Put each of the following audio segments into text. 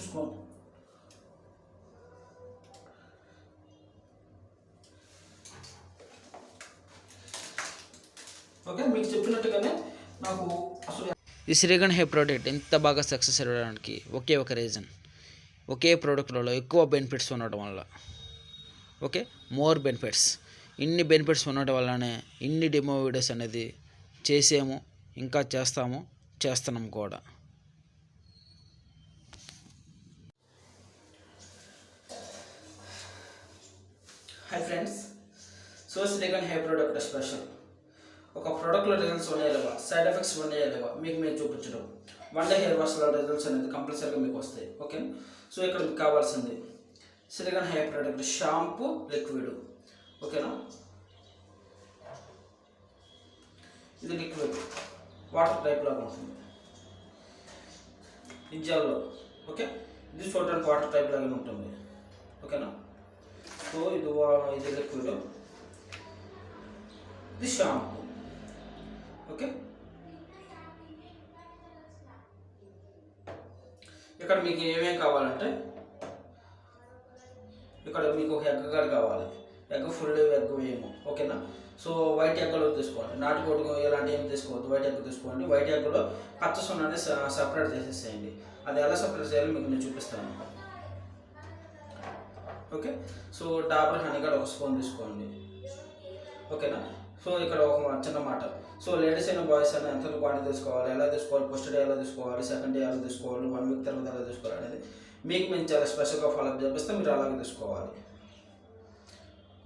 Spoon. Okay, మీకు చెప్పినట్టుగానే నాకు అసలు ఈ శ్రీగణ్ హెయిర్ ప్రోడక్ట్ ఇంత బాగా సక్సెస్ అవ్వడానికి ఒకే ఒక రీజన్, ఒకే ప్రోడక్ట్లలో ఎక్కువ బెనిఫిట్స్ ఉండటం వల్ల. Okay, more benefits. ఇన్ని బెనిఫిట్స్ ఉండటం వల్లనే ఇన్ని డెమో వీడియోస్ అనేది చేసాము, ఇంకా చేస్తున్నాం కూడా. Hi friends, so Srigan hair product special. ఒక ప్రోడక్ట్లో రిజల్ట్స్ ఉన్నాయా లేవా, సైడ్ ఎఫెక్ట్స్ ఉన్నాయా లేవా మీకు మేము చూపించడం. 1 డే హెయిర్ వాష్లో రిజల్ట్స్ అనేది కంపల్సరీగా మీకు వస్తాయి. ఓకే, సో ఇక్కడ మీకు కావాల్సింది శ్రీగణ్ హెయిర్ ప్రోడక్ట్ షాంపూ, లిక్విడ్. ఓకేనా, ఇది లిక్విడ్ వాటర్ టైప్ లాగా ఉంటుంది ఈ జెల్లో. ఓకే, ఇది చూడడానికి వాటర్ టైప్ లాగా ఉంటుంది. ఓకేనా, సో ఇది లిక్విడ్, ఇది షాంపూ. ఓకే, ఇక్కడ మీకు ఏమేం కావాలంటే, ఇక్కడ మీకు ఒక ఎగ్ గారు కావాలి. ఎగ్ ఫుల్ ఎగ్ వేయము. ఓకేనా, సో వైట్ ఎగ్లో తీసుకోండి, నాటుకోడి ఇలాంటి ఏమి తీసుకోవద్దు, వైట్ ఎగ్ తీసుకోండి. వైట్ ఎగ్లో పచ్చ సున్నాన్ని సపరేట్ చేసేసేయండి. అది ఎలా సపరేట్ చేయాలో మీకు నేను చూపిస్తాను. ఓకే, సో డాబర్ హనీ కూడా 1 స్పూన్ తీసుకోండి. ఓకేనా, సో ఇక్కడ ఒక చిన్న మాట, సో లేడీస్ అయినా బాయ్స్ అయినా ఎంత క్వాంటిటీ తీసుకోవాలి, ఎలా తీసుకోవాలి, ఫస్ట్ డే ఎలా తీసుకోవాలి, సెకండ్ డే ఎలా తీసుకోవాలి, 1 వీక్ తర్వాత ఎలా తీసుకోవాలి అనేది మీకు మేము చాలా స్పెషల్గా ఫాలోఅప్ చేపిస్తే మీరు అలాగే తీసుకోవాలి.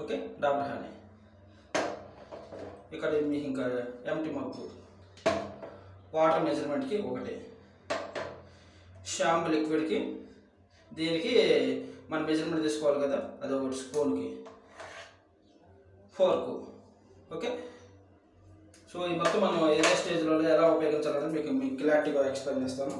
Okay, Dabur honey. ఇక్కడ మీకు ఇంకా ఎంటీ మగ్గు, వాటర్ మెజర్మెంట్కి 1, షాంపూ లిక్విడ్కి దీనికి మన మెజర్మెంట్ తీసుకోవాలి కదా, అది 1 స్పూన్కి, ఫోర్కు. ఓకే, సో ఈ మొత్తం మనం ఏ స్టేజ్లో ఎలా ఉపయోగించాలని మీకు క్లారిటీగా ఎక్స్ప్లెయిన్ చేస్తాను.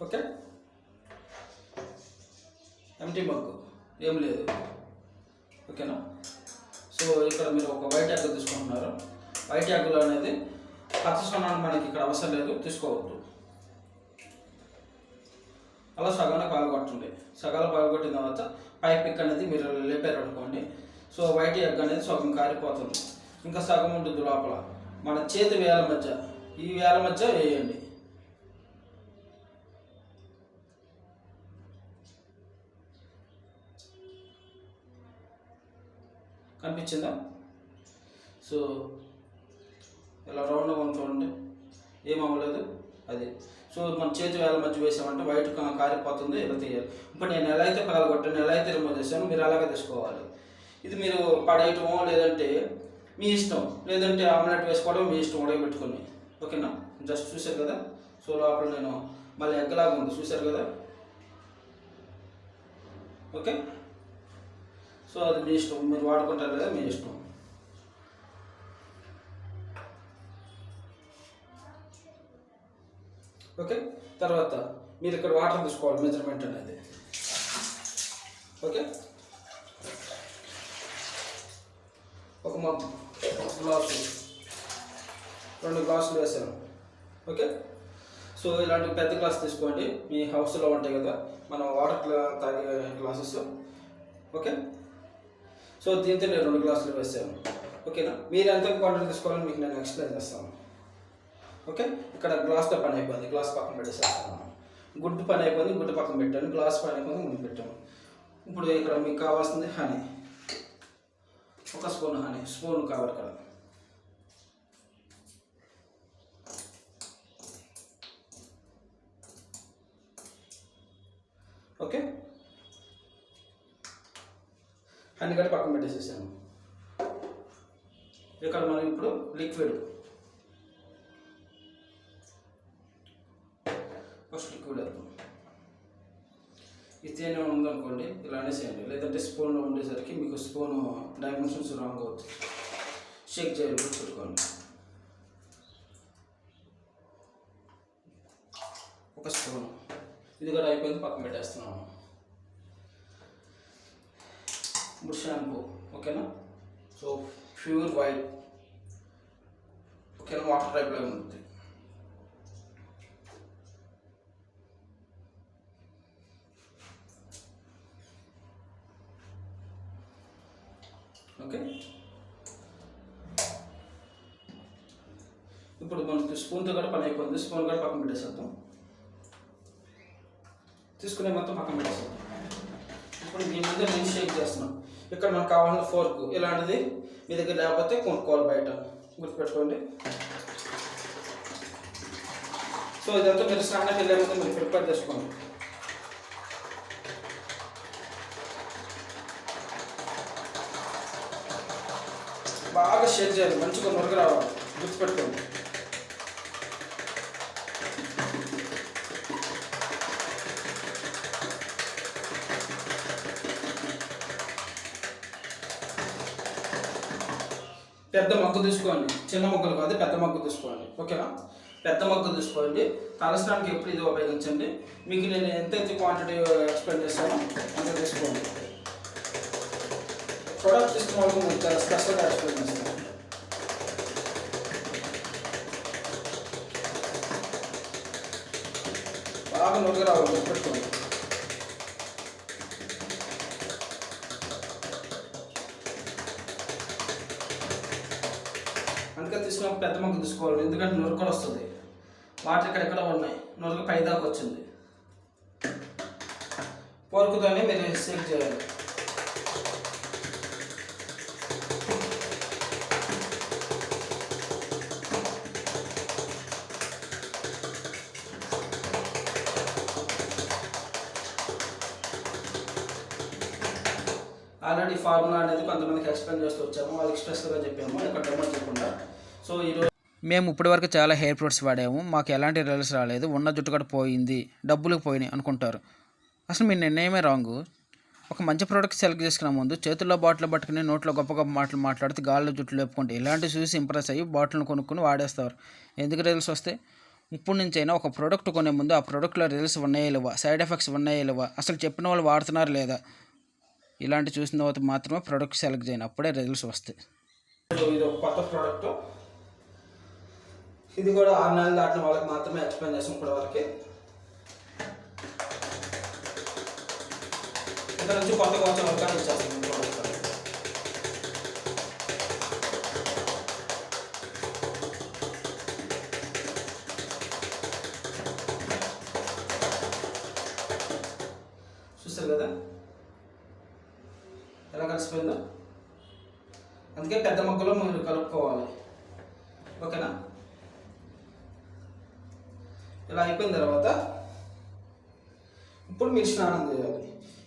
ఓకే, ఎంటీ మగ్గు ఏం లేదు. ఓకేనా, సో ఇక్కడ మీరు ఒక వైట్ ఎగ్ తీసుకుంటున్నారు. వైట్ ఎగ్లో అనేది పచ్చ సొన్నాన్ని మనకి ఇక్కడ అవసరం లేదు, తీసుకోవద్దు. అలా సగాన్ని పాల్గొట్టండి. సగాలు పాల్గొట్టిన తర్వాత పై పిక్ అనేది మీరు లేపారు అనుకోండి, సో వైట్ ఎగ్ అనేది సగం కారిపోతుంది, ఇంకా సగం ఉంటుంది లోపల. మన చేతి వేల మధ్య, ఈ వేల మధ్య వేయండి. కనిపించిందా? సో ఇలా రౌండ్గా చూడండి, ఏమవ్వలేదు అది. సో మన చేతి వేల మధ్య వేసామంటే వైట్ కారిపోతుంది, ఇలా తీయాలి. ఇప్పుడు నేను ఎలా అయితే పగలగొట్టాను, ఎలా అయితే రిమూవ్ చేశాను, మీరు అలాగే తీసుకోవాలి. ఇది మీరు పడేయటమో లేదంటే మీ ఇష్టం, లేదంటే ఆమ్లెట్ వేసుకోవడం మీ ఇష్టం, ఉడకబెట్టుకొని. ఓకేనా, జస్ట్ చూశారు కదా. సో లోపల నేను మళ్ళీ ఎగ్గలాగా ఉంది, చూశారు కదా. ఓకే, సో అది మీ ఇష్టం, మీరు వాడుకుంటారు కదా, మీ ఇష్టం. ఓకే, తర్వాత మీరు ఇక్కడ వాటర్ తీసుకోవాలి, మెజర్మెంట్ అనేది. ఓకే, ఒక గ్లాసు 2 గ్లాసులు వేసాను. ఓకే, సో సో ఇలాంటి పెద్ద గ్లాస్ తీసుకోండి, మీ హౌస్లో ఉంటాయి కదా మనం వాటర్ తాగే గ్లాసెస్. ఓకే, సో దీంతో నేను 2 గ్లాసులు వేసాను. ఓకేనా, మీరు ఎంత క్వాంటిటీ తీసుకోవాలని మీకు నేను ఎక్స్ప్లెయిన్ చేస్తాను. ఓకే, ఇక్కడ గ్లాస్తో పని అయిపోయింది, గ్లాస్ పక్కన పెట్టేసేస్తాను. గుడ్డు పని అయిపోయింది, గుడ్డు పక్కన పెట్టాను. గ్లాస్ పని అయిపోయింది, ముందు పెట్టాను. ఇప్పుడు ఇక్కడ మీకు కావాల్సింది హనీ, 1 స్పూన్ హనీ, స్పూన్ కావాలి ఇక్కడ. ఓకే, హనీ కూడా పక్కన పెట్టేసేసాను. ఇక్కడ మనం ఇప్పుడు లిక్విడ్, ఫస్ట్ లిక్విడ్ వేద్దాం. ఇది తేనె ఉందనుకోండి ఇలా అనేసేయండి, లేదంటే స్పూన్లో ఉండేసరికి మీకు స్పూన్ డైమెన్షన్స్ రాంగ్ అవుతుంది. షేక్ చేయాలి, గుర్తుపెట్టుకోండి. 1 స్పూన్, ఇది కూడా అయిపోయింది, పక్కన పెట్టేస్తున్నాను. ఇప్పుడు షాంపూ, ఓకేనా. సో ప్యూర్ వైట్, ఓకేనా, వాటర్ టైప్లో ఉంటుంది. ఓకే, ఇప్పుడు మనకి స్పూన్తో కూడా పని అయిపోయింది. స్పూన్ కూడా పక్కన పెట్టేసేద్దాం, తీసుకునే మొత్తం పక్కన పెట్టేస్తాం. ఇప్పుడు దీని మీద నేను షేక్ చేస్తున్నాం. ఇక్కడ మనకు కావాల్సిన ఫోర్క్ ఇలాంటిది మీ దగ్గర లేకపోతే కొనుక్కోవాలి బయట, గుర్తుపెట్టుకోండి. సో ఇదంతా మీరు స్నానానికి వెళ్ళే ముందు మీరు ప్రిపేర్ చేసుకోండి. బాగా షేక్ చేయాలి, మంచిగా నురగ రావాలి, గుర్తుపెట్టుకోండి. పెద్ద మగ్గు తీసుకోండి, చిన్న మొగ్గలు కాదు, పెద్ద మగ్గు తీసుకోండి. ఓకేనా, పెద్ద మగ్గు తీసుకోండి. తలస్నానికి ఎప్పుడు ఇది ఉపయోగించండి. మీకు నేను ఎంతైతే క్వాంటిటీ ఎక్స్ప్లెయిన్ చేస్తానో అంత తీసుకోండి. ప్రోడక్ట్ తీసుకున్న వాళ్ళకి మీకు స్పెషల్గా ఎక్స్ప్లెయిన్ చేస్తాను. బాగా నొరగ రావాలి, గుర్తుపెట్టుకోండి. అందుకే తీసుకున్న పెద్ద మగ్గు తీసుకోవాలి, ఎందుకంటే నురగ కూడా వస్తుంది. వాటర్ ఎక్కడెక్కడ ఉన్నాయి, నురగ పైదాకా వచ్చింది. పోరుకుతోనే మీరు షేక్ చేయాలి. ఆల్రెడీ ఫార్ములా అనేది కొంతమందికి ఎక్స్ప్లెయిన్ చేస్తూ వచ్చాము, వాళ్ళకి స్పెషల్గా చెప్పాము, ఇక్కడ డెమో చెప్పకుండా. సో ఈరోజు మేము ఇప్పటివరకు చాలా హెయిర్ ప్రొడక్ట్స్ వాడాము, మాకు ఎలాంటి రిజల్ట్స్ రాలేదు, ఉన్న జుట్టు కూడా పోయింది, డబ్బులకు పోయినాయి అనుకుంటారు. అసలు మీ నిర్ణయమే రాంగు. ఒక మంచి ప్రోడక్ట్ సెలెక్ట్ చేసుకున్న ముందు చేతుల్లో బాటిల్ పట్టుకుని నోట్లో గొప్ప గొప్ప మాటలు మాట్లాడితే గాల్లో జుట్టు లేపుకుంటే ఇలాంటి చూసి ఇంప్రెస్ అయ్యి బాటిల్ని కొనుక్కొని వాడేస్తారు. ఎందుకు రిజల్ట్స్ వస్తే ఇప్పుడు నుంచైనా ఒక ప్రోడక్ట్ కొనే ముందు ఆ ప్రోడక్ట్లో రిజల్ట్స్ ఉన్నాయా లేవా, సైడ్ ఎఫెక్ట్స్ ఉన్నాయా లేవా, అసలు చెప్పిన వాళ్ళు వాడుతున్నారు లేదా, ఇలాంటి చూసిన తర్వాత మాత్రమే ప్రోడక్ట్ సెలెక్ట్ చేయండి, అప్పుడే రిజల్ట్స్ వస్తాయి. ఇది ఒక కొత్త ప్రోడక్ట్, ఇది కూడా 6 నెలలు దాటిన వాళ్ళకి మాత్రమే ఎక్స్ప్లెయిన్ చేసాం ఇప్పటి వరకు. ఇక్కడ నుంచి కొత్తగా వచ్చే వాళ్ళకి ఇచ్చేస్తాం ప్రోడక్ట్. చూస్తారు కదా ఎలా కలిసిపోయిందో. అందుకే పెద్ద మొక్కలో మీరు కలుపుకోవాలి. ఓకేనా, ఇలా అయిపోయిన తర్వాత ఇప్పుడు మీరు స్నానం చేయాలి.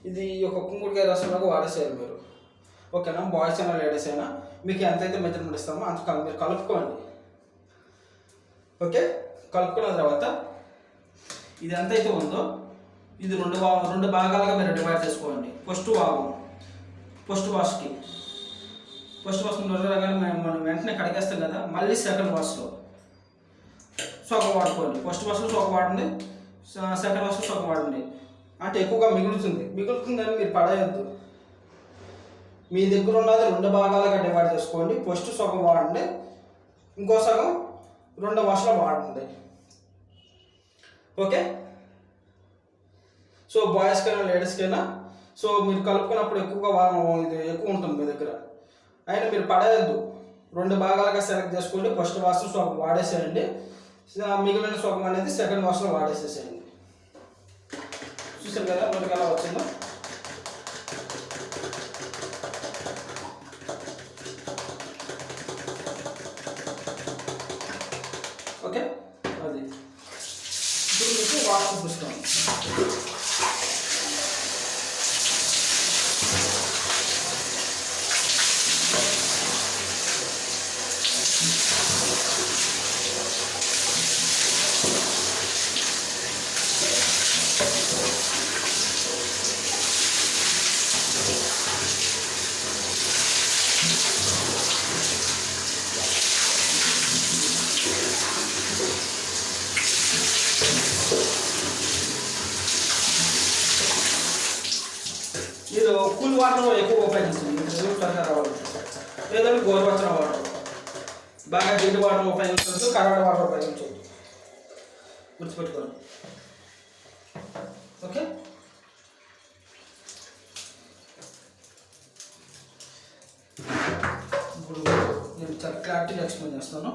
ఇది ఒక కుంకుడుకాయ రసంలాగా వాడేసేయాలి మీరు. ఓకేనా, బాయ్స్ అయినా లేడీస్ అయినా మీకు ఎంతైతే మెజర్మెంట్ ఇస్తామో అంత మీరు కలుపుకోండి. ఓకే, కలుపుకున్న తర్వాత ఇది ఎంతైతే ఉందో ఇది రెండు భాగాలుగా మీరు డివైడ్ చేసుకోండి. ఫస్ట్ వాష్కి ఫస్ట్ వాష్ రాగానే మనం వెంటనే కడిగేస్తాం కదా, మళ్ళీ సెకండ్ వాష్లో సగం వాడుకోండి. ఫస్ట్ వాష్లో సగం వాడండి, సెకండ్ వాష్లో సగం వాడండి. అంటే ఎక్కువగా మిగులుతుందని మీరు పడేయద్దు. మీ దగ్గర ఉన్నది 2 భాగాలుగా డివైడ్ చేసుకోండి. ఫస్ట్ సగం వాడండి, ఇంకో సగం 2వ వాష్లో వాడండి. ఓకే. సో బాయ్స్కైనా లేడీస్కైనా సో మీరు కలుపుకున్నప్పుడు ఇది ఎక్కువ ఉంటుంది మీ దగ్గర, అయినా మీరు పడేయద్దు. 2 భాగాలుగా సెలెక్ట్ చేసుకోండి. ఫస్ట్ వాష్ సోప్ వాడేసేయండి, మిగిలిన సోప్ అనేది సెకండ్ వాష్లో వాడేసేసేయండి. చూసారు కదా మనకి ఎలా వచ్చిందో. ఓకే, అది ఇప్పుడు మీకు వాష్ చూపిస్తాను. మీరు కూల్ వాటర్ ఎక్కువ ఉపయోగించండి, త్వరగా రావాలి. లేదంటే గోరువెచ్చని వాటర్, బాగా జిడ్డు వాటర్ ఉపయోగించవచ్చు, కరెంట్ వాటర్ ఉపయోగించవచ్చు, గుర్తుపెట్టుకోండి. ఓకే, ఇప్పుడు నేను చాలా క్లారిటీగా ఎక్స్ప్లెయిన్ చేస్తాను.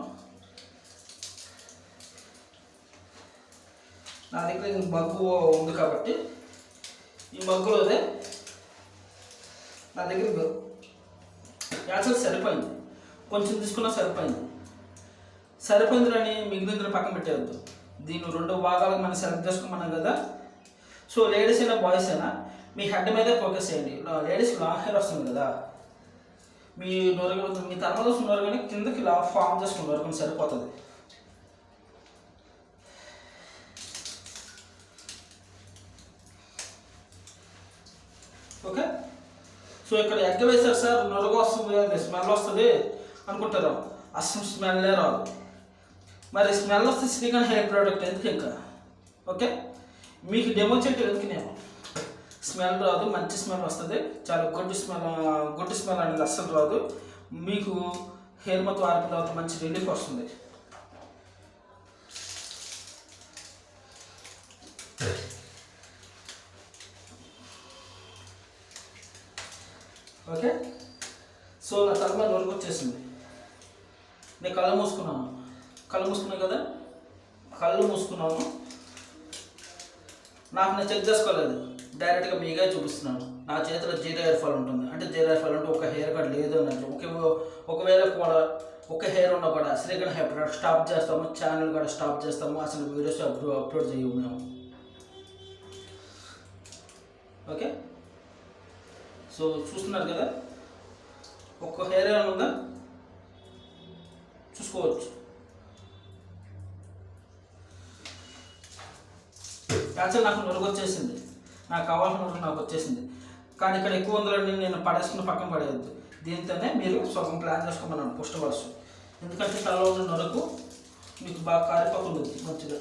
నా దగ్గర ఇది మగ్గు ఉంది కాబట్టి ఈ మగ్గులోదే నా దగ్గర యాక్చువల్ సరిపోయింది, కొంచెం తీసుకున్నా సరిపోయిందని మిగిలిన పక్కన పెట్టేయద్దు. దీన్ని 2 భాగాలకు మనం సెలెక్ట్ చేసుకోమన్నాం కదా. సో లేడీస్ అయినా బాయ్స్ అయినా మీ హెడ్ మీదే ఫోకస్ చేయండి. లేడీస్ లాంగ్ హెయిర్ వస్తుంది కదా, మీ మీ తరమలో ఉన్నారు కానీ కిందకి ఇలా ఫామ్ చేసుకున్నారు కొంచెం సరిపోతుంది. ఓకే, సో ఇక్కడ ఎగ్గ వేశారు సార్, నొరగ వస్తుంది, అది స్మెల్ వస్తుంది అనుకుంటారు. అసలు స్మెల్లే రాదు. మరి స్మెల్ వస్తే శ్రీకాంత్ హెయిర్ ప్రోడక్ట్ ఎందుకు ఇంకా? ఓకే, మీకు డెమో చేయటం ఎందుకు నేను? స్మెల్ రాదు, మంచి స్మెల్ వస్తుంది, చాలా గుడ్ స్మెల్ అనేది అస్సలు రాదు. మీకు హెయిర్ మొత్తం ఆరిన తర్వాత మంచి రిలీఫ్ వస్తుంది. ఓకే, సో నా తల మీద నొరుగు వచ్చేసింది. నేను కళ్ళు మూసుకున్నాను కదా, కళ్ళు మూసుకున్నాను. నాకు నేను చెక్ చేసుకోలేదు, డైరెక్ట్గా మీగా చూపిస్తున్నాను. నా చేతిలో 0 హెయిర్ ఫాల్ ఉంటుంది. అంటే 0 హెయిర్ ఫాల్ అంటే ఒక హెయిర్ కట్ లేదు అన్నట్టు. ఒకవేళ కూడా ఒక హెయిర్ ఉన్నా కూడా శ్రీకాంత్ హెయిర్ ప్రొడక్ట్ స్టాప్ చేస్తాము, ఛానల్ కూడా స్టాప్ చేస్తాము, అసలు వీడియోస్ అప్లోడ్ చేయము మేము. ఓకే, సో చూస్తున్నారు కదా, ఒక్క హెయిర్ ఏమైనా ఉందా చూసుకోవచ్చు. యాక్చువల్ నాకు నొరుగు వచ్చేసింది, నాకు కావాల్సిన నొరుగు నాకు వచ్చేసింది. కానీ ఇక్కడ ఎక్కువ ఉందని నేను పడేసుకుని పక్కన పడేయద్దు. దీంతోనే మీరు సగం ప్లాన్ చేసుకోమన్నాను ఫస్ట్ వాష్. ఎందుకంటే తలలో ఉన్న నొరుగు మీకు బాగా కారిపోతుంది మంచిగా.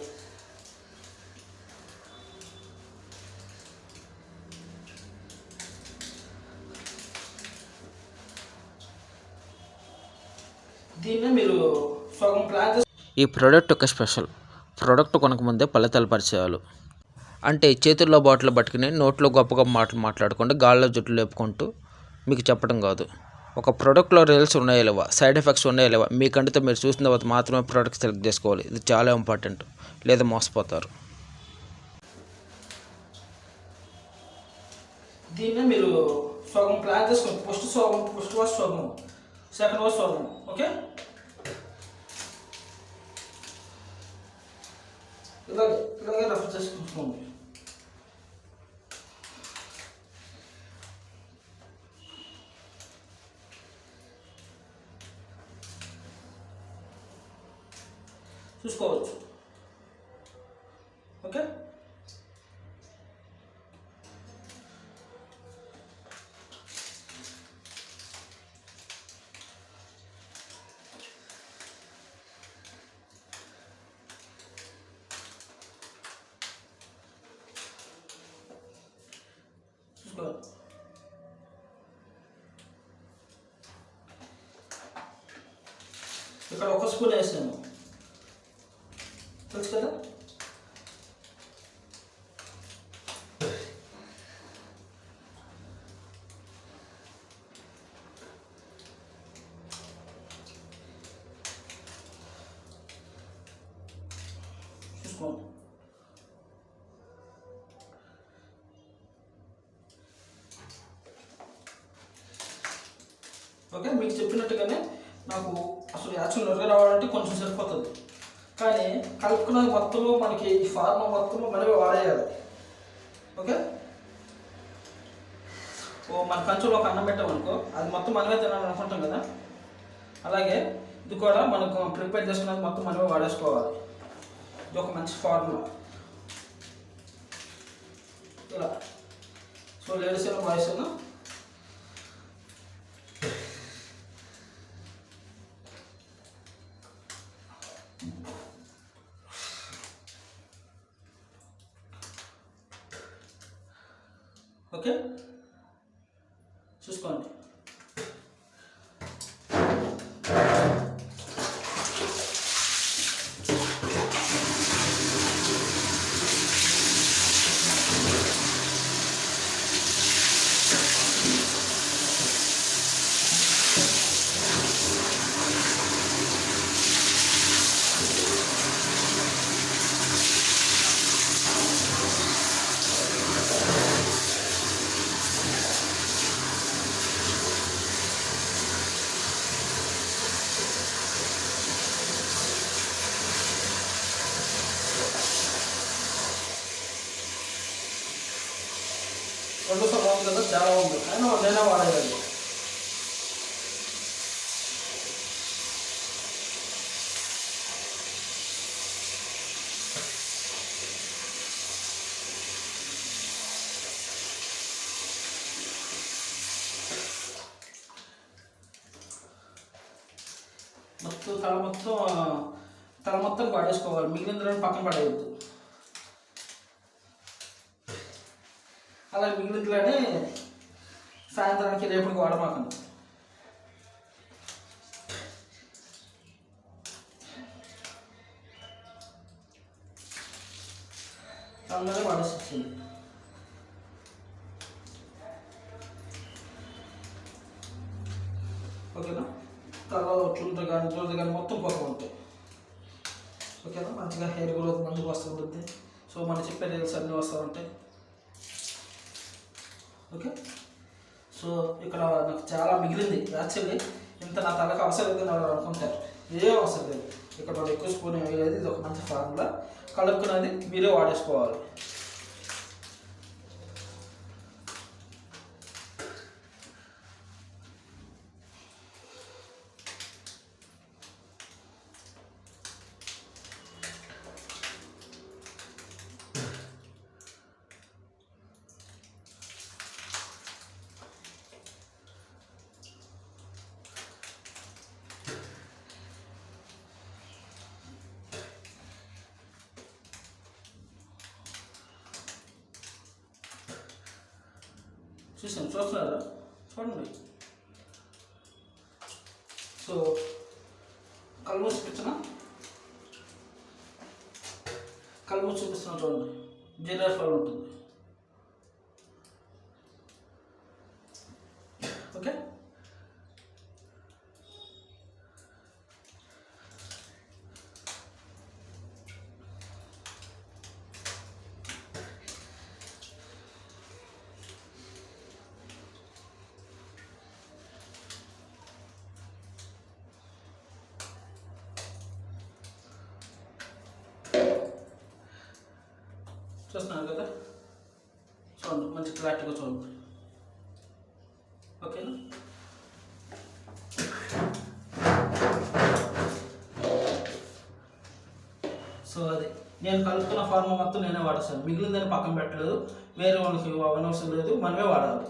దీన్నే మీరు సగం ప్లాన్ చేసి. ఈ ప్రోడక్ట్ ఒక స్పెషల్ ప్రోడక్ట్ కొనకముందే ఫలితాలు పరిచయాలు. అంటే చేతుల్లో బాటిల్ పట్టుకుని నోట్లో గొప్ప మాటలు మాట్లాడుకుంటూ గాల్లో జుట్టు లేపుకుంటూ మీకు చెప్పడం కాదు. ఒక ప్రోడక్ట్లో రిజల్ట్స్ ఉన్నాయా లేవా, సైడ్ ఎఫెక్ట్స్ ఉన్నాయా లేవా, మీ కంటితో మీరు చూసిన తర్వాత మాత్రమే ప్రోడక్ట్ సెలెక్ట్ చేసుకోవాలి. ఇది చాలా ఇంపార్టెంట్, లేదా మోసపోతారు. దీన్నే మీరు సగం ప్లాన్ చేసుకోండి. ఫస్ట్ వాష్ సగం, సెకండ్ వాష్ సగం. ఓకే, ఇలాగే రఫ్ చేసుకుంటున్నాము. చూసుకోవచ్చు. ఓకే, ఇక్కడ 1 స్పూన్ వేసాను, తెలుసు కదా. ఓకే, మీకు చెప్పినట్టుగానే నాకు అసలు యాక్చువల్గా రావాలంటే కొంచెం సరిపోతుంది, కానీ కలుపుకున్నది మొత్తము మనకి ఈ ఫార్మా మొత్తము మనమే వాడేయాలి. ఓకే, మన కంచులో ఒక అన్నం పెట్టామనుకో అది మొత్తం మనమే తినాలని అనుకుంటాం కదా, అలాగే ఇది కూడా మనకు ప్రిపేర్ చేసుకున్నది మొత్తం మనమే వాడేసుకోవాలి. ఇది ఒక మంచి ఫార్ములా. ఇలా సో లేడీస్ అయినా బాయ్స్ అయినా ఓకే చూసుకోండి. రెండోసారి బాగుంది కదా, చాలా బాగుంది, అయినా నేనే వాడేయాలి. మొత్తం తల మొత్తం వాడేసుకోవాలి, మిగిలిన పక్కన పడేయద్దు. అలా మిగిలినట్లనే సాయంత్రానికి రేపటికి వాడమాకండి. అందులోనే వాడేస్తుంది. ఓకేనా, తల చుండ్రు కానీ జోలు కానీ మొత్తం పోతూ ఉంటాయి. ఓకేనా, మంచిగా హెయిర్ గ్రోత్ మంచిగా వస్తూ ఉంటుంది. సో మనం చెప్పే రీల్స్ అన్నీ వస్తూ ఉంటాయి. ఓకే, సో ఇక్కడ నాకు చాలా మిగిలింది. యాక్చువల్లీ ఇంత నా తలకు అవసరం లేదని వాళ్ళు అనుకుంటారు, ఏం అవసరం లేదు. ఇక్కడ వాళ్ళు ఎక్కువ స్పూన్ వేయలేదు. ఇది ఒక మంచి ఫార్ములా, కలుపుకున్నది మీరే వాడేసుకోవాలి. చూస్తున్నారా, చూడండి. సో కళ్ళు చూపించిన చూపిస్తున్నా చూడండి, జిరాఫ్ ఫాల్ ఉంటుంది. ఓకే, చూస్తున్నాను కదా, చూడండి మంచి క్లారిటీగా చూడండి. ఓకేనా, సో అది నేను కలుపుకున్న ఫార్ములా మొత్తం నేనే వాడేస్తాను. మిగిలిందని పక్కన పెట్టలేదు, వేరే వాళ్ళకి అవనవసరం లేదు, మనమే వాడాలి.